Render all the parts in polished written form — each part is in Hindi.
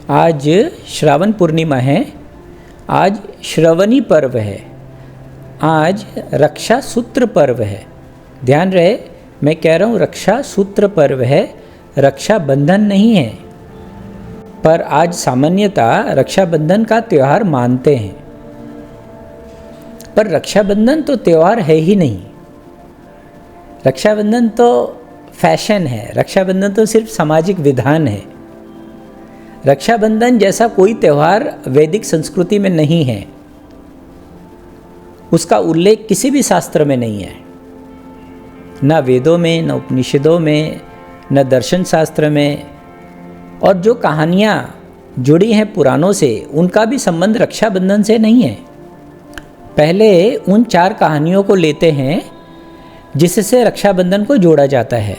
आज श्रावण पूर्णिमा है, आज श्रवणी पर्व है, आज रक्षा सूत्र पर्व है। ध्यान रहे, मैं कह रहा हूँ रक्षा सूत्र पर्व है, रक्षाबंधन नहीं है। पर आज सामान्यतः रक्षाबंधन का त्यौहार मानते हैं, पर रक्षाबंधन तो त्यौहार है ही नहीं। रक्षाबंधन तो फैशन है, रक्षाबंधन तो सिर्फ सामाजिक विधान है। रक्षाबंधन जैसा कोई त्यौहार वैदिक संस्कृति में नहीं है, उसका उल्लेख किसी भी शास्त्र में नहीं है, न वेदों में, न उपनिषदों में, न दर्शन शास्त्र में। और जो कहानियाँ जुड़ी हैं पुराणों से, उनका भी संबंध रक्षाबंधन से नहीं है। पहले उन 4 कहानियों को लेते हैं जिससे रक्षाबंधन को जोड़ा जाता है।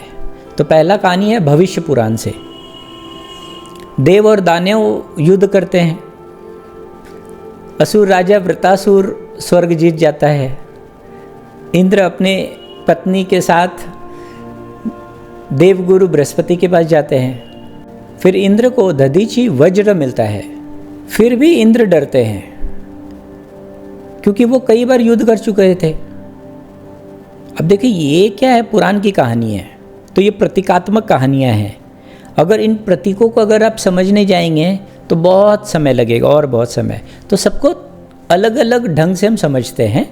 तो पहला कहानी है भविष्य पुराण से। देव और दानव युद्ध करते हैं, असुर राजा वृतासुर स्वर्ग जीत जाता है। इंद्र अपने पत्नी के साथ देवगुरु बृहस्पति के पास जाते हैं। फिर इंद्र को दधीची वज्र मिलता है, फिर भी इंद्र डरते हैं क्योंकि वो कई बार युद्ध कर चुके थे। अब देखिए, ये क्या है, पुराण की कहानी है, तो ये प्रतीकात्मक कहानियाँ हैं। अगर इन प्रतीकों को अगर आप समझने जाएंगे तो बहुत समय लगेगा, और बहुत समय। तो सबको अलग अलग ढंग से हम समझते हैं।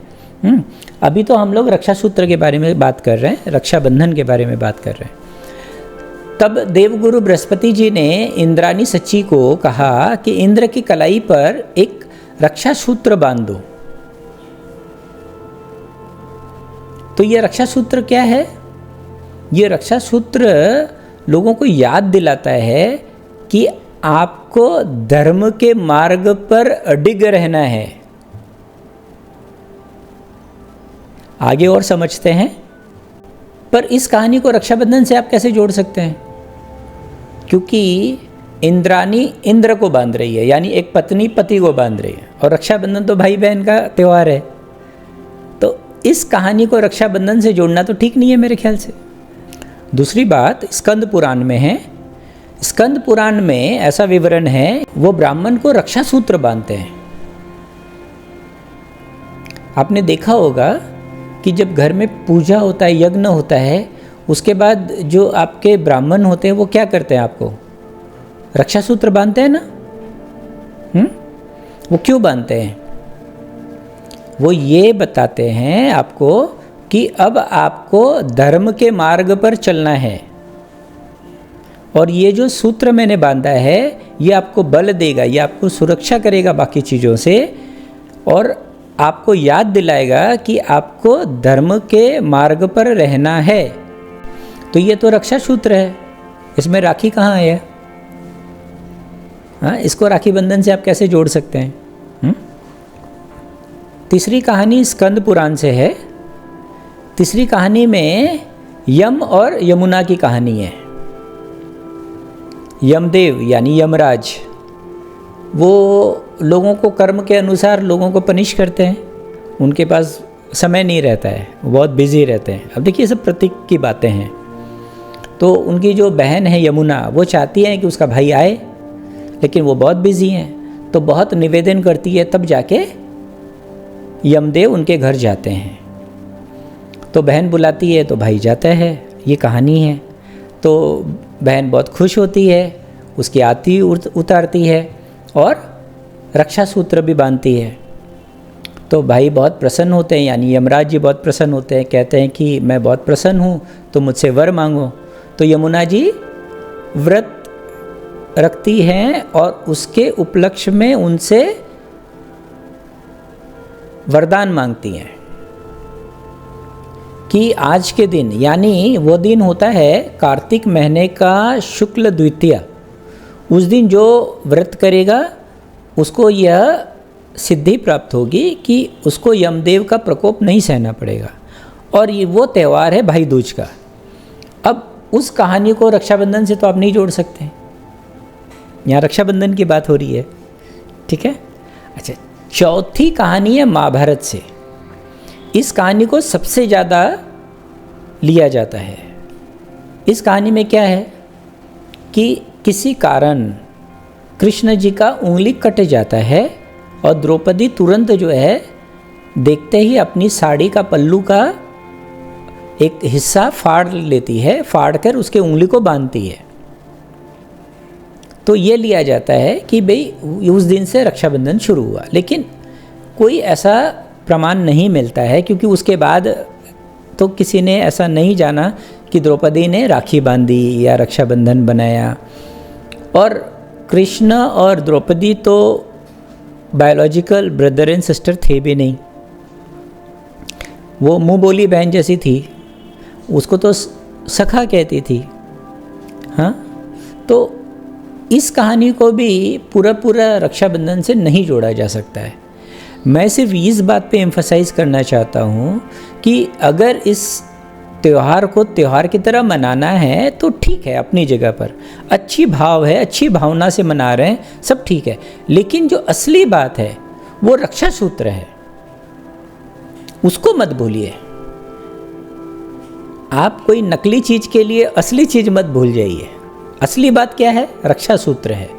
अभी तो हम लोग रक्षा सूत्र के बारे में बात कर रहे हैं, रक्षाबंधन के बारे में बात कर रहे हैं। तब देवगुरु बृहस्पति जी ने इंद्राणी सची को कहा कि इंद्र की कलाई पर एक रक्षा सूत्र बांध दो। तो ये रक्षा सूत्र क्या है? ये रक्षा सूत्र लोगों को याद दिलाता है कि आपको धर्म के मार्ग पर अडिग रहना है। आगे और समझते हैं। पर इस कहानी को रक्षाबंधन से आप कैसे जोड़ सकते हैं? क्योंकि इंद्राणी इंद्र को बांध रही है, यानी एक पत्नी पति को बांध रही है, और रक्षाबंधन तो भाई बहन का त्यौहार है। तो इस कहानी को रक्षाबंधन से जोड़ना तो ठीक नहीं है मेरे ख्याल से। दूसरी बात स्कंद पुराण में है। स्कंद पुराण में ऐसा विवरण है, वो ब्राह्मण को रक्षा सूत्र बांधते हैं। आपने देखा होगा कि जब घर में पूजा होता है, यज्ञ होता है, उसके बाद जो आपके ब्राह्मण होते हैं वो क्या करते हैं? आपको रक्षा सूत्र बांधते हैं ना। वो क्यों बांधते हैं? वो ये बताते हैं आपको कि अब आपको धर्म के मार्ग पर चलना है, और ये जो सूत्र मैंने बांधा है ये आपको बल देगा, ये आपको सुरक्षा करेगा बाकी चीज़ों से, और आपको याद दिलाएगा कि आपको धर्म के मार्ग पर रहना है। तो ये तो रक्षा सूत्र है, इसमें राखी कहाँ है? हाँ, इसको राखी बंधन से आप कैसे जोड़ सकते हैं? तीसरी कहानी स्कंद पुराण से है। तीसरी कहानी में यम और यमुना की कहानी है। यमदेव यानी यमराज, वो लोगों को कर्म के अनुसार लोगों को पनिश करते हैं। उनके पास समय नहीं रहता है, वो बहुत बिजी रहते हैं। अब देखिए, सब प्रतीक की बातें हैं। तो उनकी जो बहन है यमुना, वो चाहती है कि उसका भाई आए, लेकिन वो बहुत बिजी हैं। तो बहुत निवेदन करती है, तब जाके यमदेव उनके घर जाते हैं। तो बहन बुलाती है तो भाई जाता है, ये कहानी है। तो बहन बहुत खुश होती है, उसकी आरती उतारती है और रक्षा सूत्र भी बांधती है। तो भाई बहुत प्रसन्न होते हैं, यानी यमराज जी बहुत प्रसन्न होते हैं, कहते हैं कि मैं बहुत प्रसन्न हूँ, तो मुझसे वर मांगो। तो यमुना जी व्रत रखती हैं और उसके उपलक्ष्य में उनसे वरदान मांगती हैं कि आज के दिन, यानी वो दिन होता है कार्तिक महीने का शुक्ल द्वितीया, उस दिन जो व्रत करेगा उसको यह सिद्धि प्राप्त होगी कि उसको यमदेव का प्रकोप नहीं सहना पड़ेगा। और ये वो त्यौहार है भाई दूज का। अब उस कहानी को रक्षाबंधन से तो आप नहीं जोड़ सकते, यहाँ रक्षाबंधन की बात हो रही है, ठीक है। अच्छा, चौथी कहानी है महाभारत से। इस कहानी को सबसे ज़्यादा लिया जाता है। इस कहानी में क्या है कि किसी कारण कृष्ण जी का उंगली कट जाता है और द्रौपदी तुरंत जो है देखते ही अपनी साड़ी का पल्लू का एक हिस्सा फाड़ लेती है, फाड़ कर उसके उंगली को बांधती है। तो ये लिया जाता है कि भाई उस दिन से रक्षाबंधन शुरू हुआ, लेकिन कोई ऐसा प्रमाण नहीं मिलता है, क्योंकि उसके बाद तो किसी ने ऐसा नहीं जाना कि द्रौपदी ने राखी बांधी या रक्षाबंधन बनाया। और कृष्ण और द्रौपदी तो बायोलॉजिकल ब्रदर एंड सिस्टर थे भी नहीं, वो मुँह बोली बहन जैसी थी, उसको तो सखा कहती थी। हाँ, तो इस कहानी को भी पूरा रक्षाबंधन से नहीं जोड़ा जा सकता है। मैं सिर्फ इस बात पे एम्फसाइज़ करना चाहता हूँ कि अगर इस त्यौहार को त्यौहार की तरह मनाना है तो ठीक है, अपनी जगह पर अच्छी भाव है, अच्छी भावना से मना रहे हैं, सब ठीक है, लेकिन जो असली बात है वो रक्षा सूत्र है, उसको मत भूलिए। आप कोई नकली चीज़ के लिए असली चीज़ मत भूल जाइए। असली बात क्या है? रक्षा सूत्र है।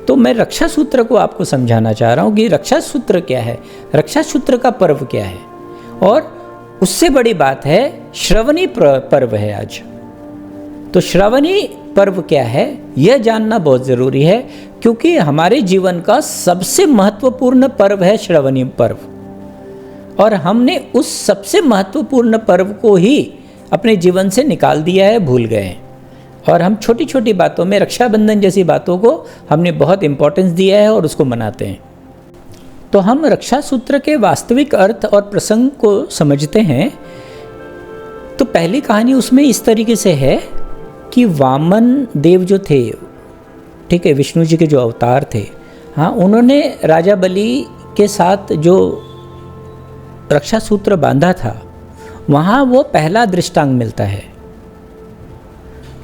तो मैं रक्षा सूत्र को आपको समझाना चाह रहा हूँ कि रक्षा सूत्र क्या है, रक्षा सूत्र का पर्व क्या है। और उससे बड़ी बात है श्रवणी पर्व है आज। तो श्रवणी पर्व क्या है यह जानना बहुत ज़रूरी है, क्योंकि हमारे जीवन का सबसे महत्वपूर्ण पर्व है श्रवणी पर्व, और हमने उस सबसे महत्वपूर्ण पर्व को ही अपने जीवन से निकाल दिया है, भूल गए। और हम छोटी छोटी बातों में, रक्षाबंधन जैसी बातों को हमने बहुत इम्पोर्टेंस दिया है और उसको मनाते हैं। तो हम रक्षा सूत्र के वास्तविक अर्थ और प्रसंग को समझते हैं। तो पहली कहानी उसमें इस तरीके से है कि वामन देव जो थे, ठीक है, विष्णु जी के जो अवतार थे, हाँ, उन्होंने राजा बलि के साथ जो रक्षा सूत्र बांधा था, वहाँ वो पहला दृष्टांत मिलता है।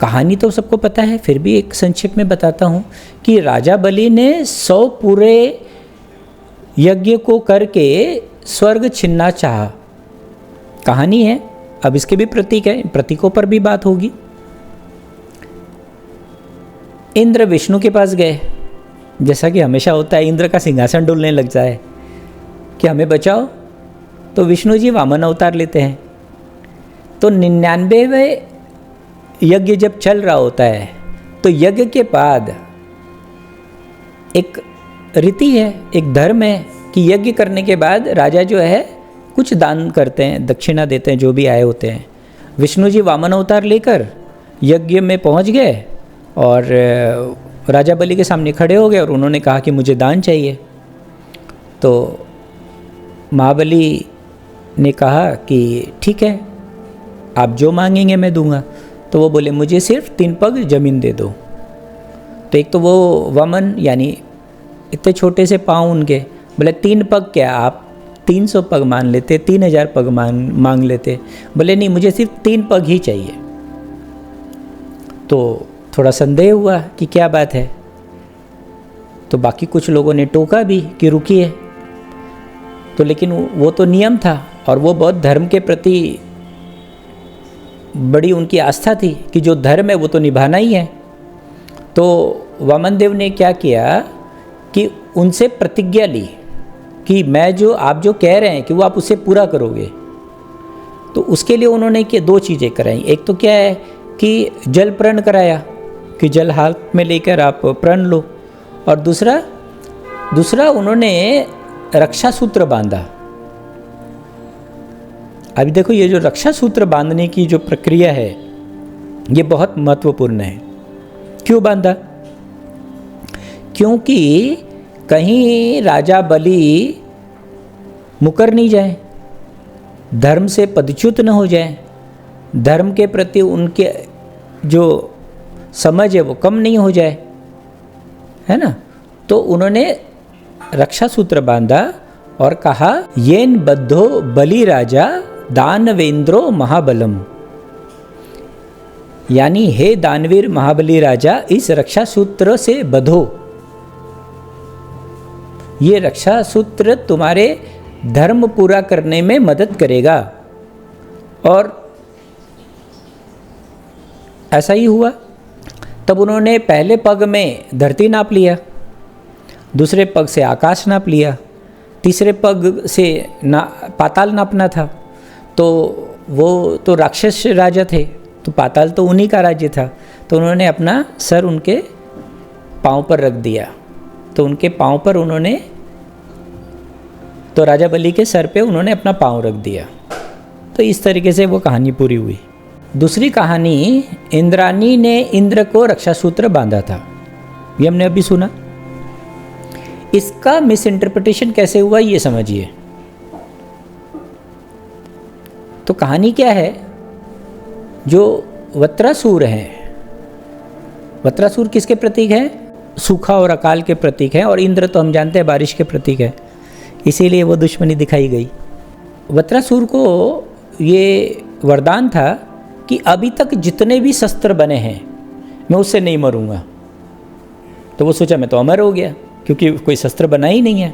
कहानी तो सबको पता है, फिर भी एक संक्षेप में बताता हूँ कि राजा बलि ने 100 पूरे यज्ञ को करके स्वर्ग छीनना चाहा। कहानी है, अब इसके भी प्रतीक है, प्रतीकों पर भी बात होगी। इंद्र विष्णु के पास गए, जैसा कि हमेशा होता है, इंद्र का सिंहासन डुलने लग जाए कि हमें बचाओ, तो विष्णु जी वामन अवतार लेते हैं। तो 99वें यज्ञ जब चल रहा होता है, तो यज्ञ के बाद एक रीति है, एक धर्म है कि यज्ञ करने के बाद राजा जो है कुछ दान करते हैं, दक्षिणा देते हैं जो भी आए होते हैं। विष्णु जी वामन अवतार लेकर यज्ञ में पहुंच गए और राजा बलि के सामने खड़े हो गए और उन्होंने कहा कि मुझे दान चाहिए। तो महाबली ने कहा कि ठीक है, आप जो मांगेंगे मैं दूंगा। तो वो बोले मुझे सिर्फ 3 पग ज़मीन दे दो। तो एक तो वो वामन, यानी इतने छोटे से पाँव उनके, बोले 3 पग क्या, आप 300 पग मान लेते, 3000 पग मांग लेते। बोले नहीं, मुझे सिर्फ 3 पग ही चाहिए। तो थोड़ा संदेह हुआ कि क्या बात है। तो बाकी कुछ लोगों ने टोका भी कि रुकिए। तो लेकिन वो तो नियम था और वो बहुत धर्म के प्रति बड़ी उनकी आस्था थी कि जो धर्म है वो तो निभाना ही है। तो वामन देव ने क्या किया कि उनसे प्रतिज्ञा ली कि मैं जो आप जो कह रहे हैं कि वो आप उसे पूरा करोगे। तो उसके लिए उन्होंने 2 चीज़ें कराई। एक तो क्या है कि जल प्रण कराया कि जल हाथ में लेकर आप प्रण लो, और दूसरा उन्होंने रक्षा सूत्र बांधा। अभी देखो, ये जो रक्षा सूत्र बांधने की जो प्रक्रिया है ये बहुत महत्वपूर्ण है। क्यों बांधा? क्योंकि कहीं राजा बलि मुकर नहीं जाए, धर्म से पदच्युत न हो जाए, धर्म के प्रति उनके जो समझ है वो कम नहीं हो जाए, है ना। तो उन्होंने रक्षा सूत्र बांधा और कहा येन बद्धो बलि राजा दानवेंद्रो महाबलम, यानी हे दानवीर महाबली राजा, इस रक्षा सूत्र से बधो। ये रक्षा सूत्र तुम्हारे धर्म पूरा करने में मदद करेगा। और ऐसा ही हुआ। तब उन्होंने पहले पग में धरती नाप लिया दूसरे पग से आकाश नाप लिया, तीसरे पग से पाताल नापना था। तो वो तो राक्षस राजा थे, तो पाताल तो उन्हीं का राज्य था। तो उन्होंने अपना सर उनके पाँव पर रख दिया, तो उनके पाँव पर उन्होंने, तो राजा बलि के सर पे उन्होंने अपना पाँव रख दिया। तो इस तरीके से वो कहानी पूरी हुई। दूसरी कहानी, इंद्राणी ने इंद्र को रक्षा सूत्र बांधा था, ये हमने अभी सुना। इसका मिस इंटरप्रिटेशन कैसे हुआ ये समझिए। तो कहानी क्या है, जो वत्रासुर हैं, वत्रासुर किसके प्रतीक है? सूखा और अकाल के प्रतीक है, और इंद्र तो हम जानते हैं बारिश के प्रतीक है, इसीलिए वो दुश्मनी दिखाई गई। वत्रासुर को ये वरदान था कि अभी तक जितने भी शस्त्र बने हैं मैं उससे नहीं मरूंगा। तो वो सोचा मैं तो अमर हो गया, क्योंकि कोई शस्त्र बना ही नहीं है।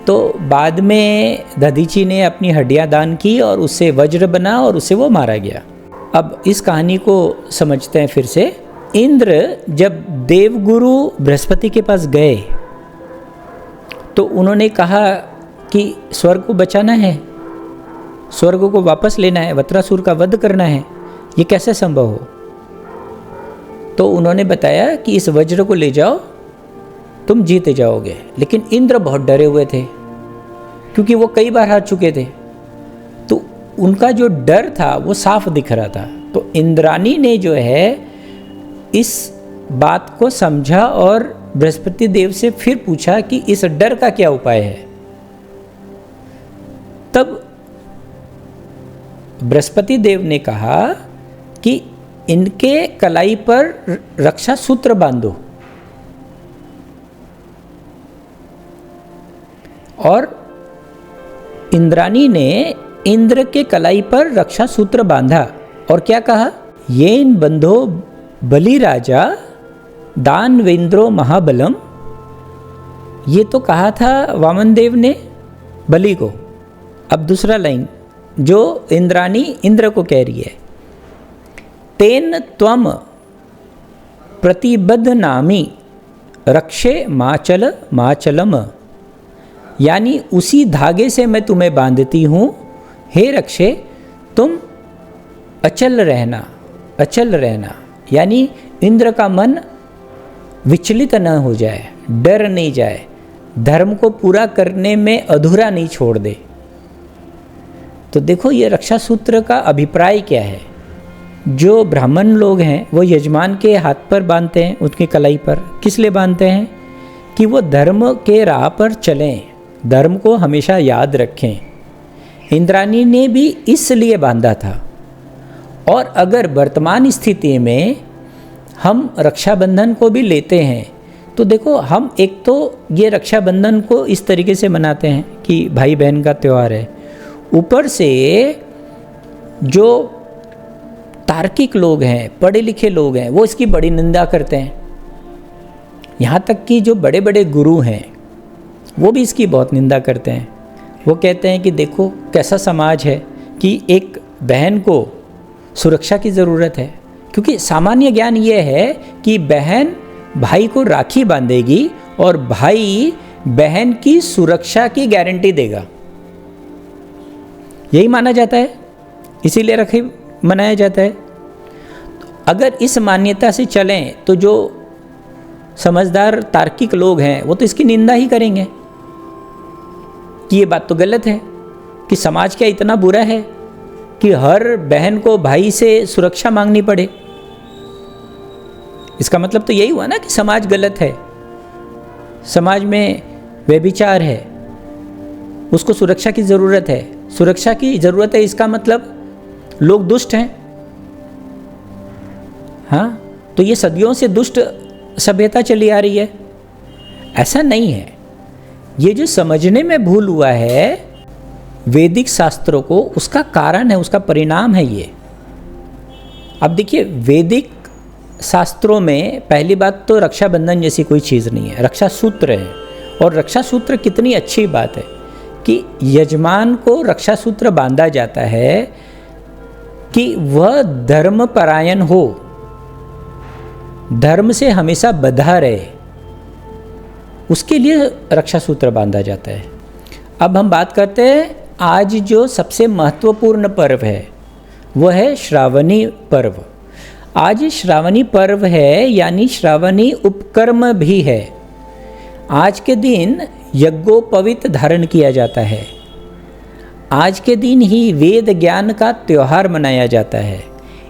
तो बाद में दधीची ने अपनी हड्डियां दान की और उससे वज्र बना और उससे वो मारा गया। अब इस कहानी को समझते हैं फिर से। इंद्र जब देवगुरु बृहस्पति के पास गए तो उन्होंने कहा कि स्वर्ग को बचाना है, स्वर्ग को वापस लेना है, वत्रासुर का वध करना है, ये कैसे संभव हो? तो उन्होंने बताया कि इस वज्र को ले जाओ, तुम जीते जाओगे। लेकिन इंद्र बहुत डरे हुए थे, क्योंकि वो कई बार हार चुके थे। तो उनका जो डर था वो साफ दिख रहा था। तो इंद्राणी ने जो है इस बात को समझा और बृहस्पति देव से फिर पूछा कि इस डर का क्या उपाय है। तब बृहस्पति देव ने कहा कि इनके कलाई पर रक्षा सूत्र बांधो, और इंद्राणी ने इंद्र के कलाई पर रक्षा सूत्र बांधा और क्या कहा, ये इन बंधो बलि राजा दानवेंद्रो महाबलम। ये तो कहा था वामन देव ने बलि को। अब दूसरा लाइन जो इंद्राणी इंद्र को कह रही है, तेन त्वम प्रतिबद्ध नामी रक्षे माचल माचलम, यानी उसी धागे से मैं तुम्हें बांधती हूँ, हे रक्षे तुम अचल रहना, अचल रहना, यानी इंद्र का मन विचलित न हो जाए, डर नहीं जाए, धर्म को पूरा करने में अधूरा नहीं छोड़ दे। तो देखो ये रक्षा सूत्र का अभिप्राय क्या है। जो ब्राह्मण लोग हैं वो यजमान के हाथ पर बांधते हैं, उसकी कलाई पर, किस लिए बांधते हैं? कि वो धर्म के राह पर चलें, धर्म को हमेशा याद रखें। इंद्राणी ने भी इसलिए बांधा था। और अगर वर्तमान स्थिति में हम रक्षाबंधन को भी लेते हैं तो देखो, हम एक तो ये रक्षाबंधन को इस तरीके से मनाते हैं कि भाई बहन का त्यौहार है, ऊपर से जो तार्किक लोग हैं, पढ़े लिखे लोग हैं, वो इसकी बड़ी निंदा करते हैं। यहाँ तक कि जो बड़े बड़े गुरु हैं वो भी इसकी बहुत निंदा करते हैं। वो कहते हैं कि देखो कैसा समाज है कि एक बहन को सुरक्षा की ज़रूरत है, क्योंकि सामान्य ज्ञान ये है कि बहन भाई को राखी बांधेगी और भाई बहन की सुरक्षा की गारंटी देगा, यही माना जाता है, इसीलिए राखी मनाया जाता है। अगर इस मान्यता से चलें तो जो समझदार तार्किक लोग हैं वो तो इसकी निंदा ही करेंगे कि ये बात तो गलत है, कि समाज क्या इतना बुरा है कि हर बहन को भाई से सुरक्षा मांगनी पड़े। इसका मतलब तो यही हुआ ना कि समाज गलत है, समाज में व्यभिचार है, उसको सुरक्षा की ज़रूरत है, सुरक्षा की ज़रूरत है, इसका मतलब लोग दुष्ट हैं। हाँ, तो ये सदियों से दुष्ट सभ्यता चली आ रही है। ऐसा नहीं है, ये जो समझने में भूल हुआ है वैदिक शास्त्रों को, उसका कारण है, उसका परिणाम है ये। अब देखिए, वैदिक शास्त्रों में पहली बात तो रक्षाबंधन जैसी कोई चीज़ नहीं है, रक्षा सूत्र है। और रक्षा सूत्र कितनी अच्छी बात है कि यजमान को रक्षा सूत्र बांधा जाता है कि वह धर्मपरायण हो, धर्म से हमेशा बंधा रहे। उसके लिए रक्षा सूत्र बांधा जाता है। अब हम बात करते हैं आज जो सबसे महत्वपूर्ण पर्व है वो है श्रावणी पर्व। आज श्रावणी पर्व है, यानी श्रावणी उपकर्म भी है। आज के दिन यज्ञोपवीत धारण किया जाता है। आज के दिन ही वेद ज्ञान का त्यौहार मनाया जाता है।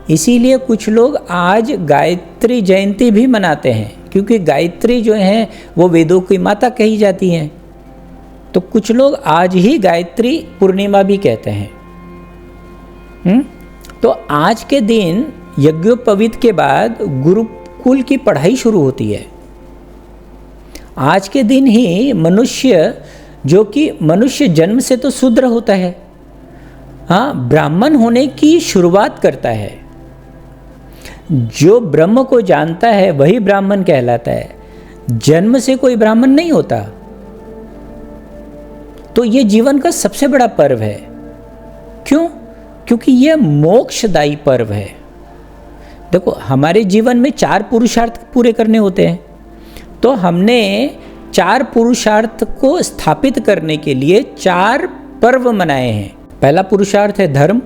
इसीलिए कुछ लोग आज गायत्री जयंती भी मनाते हैं, क्योंकि गायत्री जो है वो वेदों की माता कही जाती हैं। तो कुछ लोग आज ही गायत्री पूर्णिमा भी कहते हैं। तो आज के दिन यज्ञोपवीत के बाद गुरुकुल की पढ़ाई शुरू होती है। आज के दिन ही मनुष्य, जो कि मनुष्य जन्म से तो शूद्र होता है, हाँ, ब्राह्मण होने की शुरुआत करता है। जो ब्रह्म को जानता है वही ब्राह्मण कहलाता है। जन्म से कोई ब्राह्मण नहीं होता। तो ये जीवन का सबसे बड़ा पर्व है। क्यों? क्योंकि ये मोक्षदायी पर्व है। देखो, हमारे जीवन में 4 पुरुषार्थ पूरे करने होते हैं। तो हमने 4 पुरुषार्थ को स्थापित करने के लिए 4 पर्व मनाए हैं। पहला पुरुषार्थ है धर्म,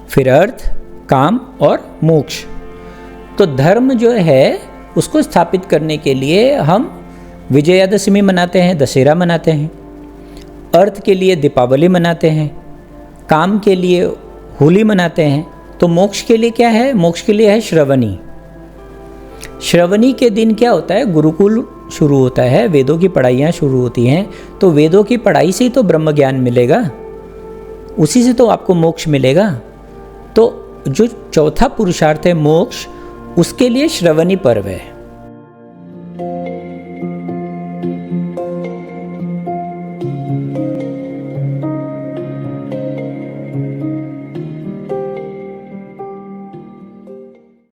फिर अर्थ, काम और मोक्ष। तो धर्म जो है उसको स्थापित करने के लिए हम विजयादशमी मनाते हैं, दशहरा मनाते हैं। अर्थ के लिए दीपावली मनाते हैं। काम के लिए होली मनाते हैं। तो मोक्ष के लिए क्या है? मोक्ष के लिए है श्रवणी। श्रवणी के दिन क्या होता है? गुरुकुल शुरू होता है, वेदों की पढ़ाइयाँ शुरू होती हैं। तो वेदों की पढ़ाई से ही तो ब्रह्म ज्ञान मिलेगा, उसी से तो आपको मोक्ष मिलेगा। तो जो चौथा पुरुषार्थ है मोक्ष, उसके लिए श्रवणी पर्व है।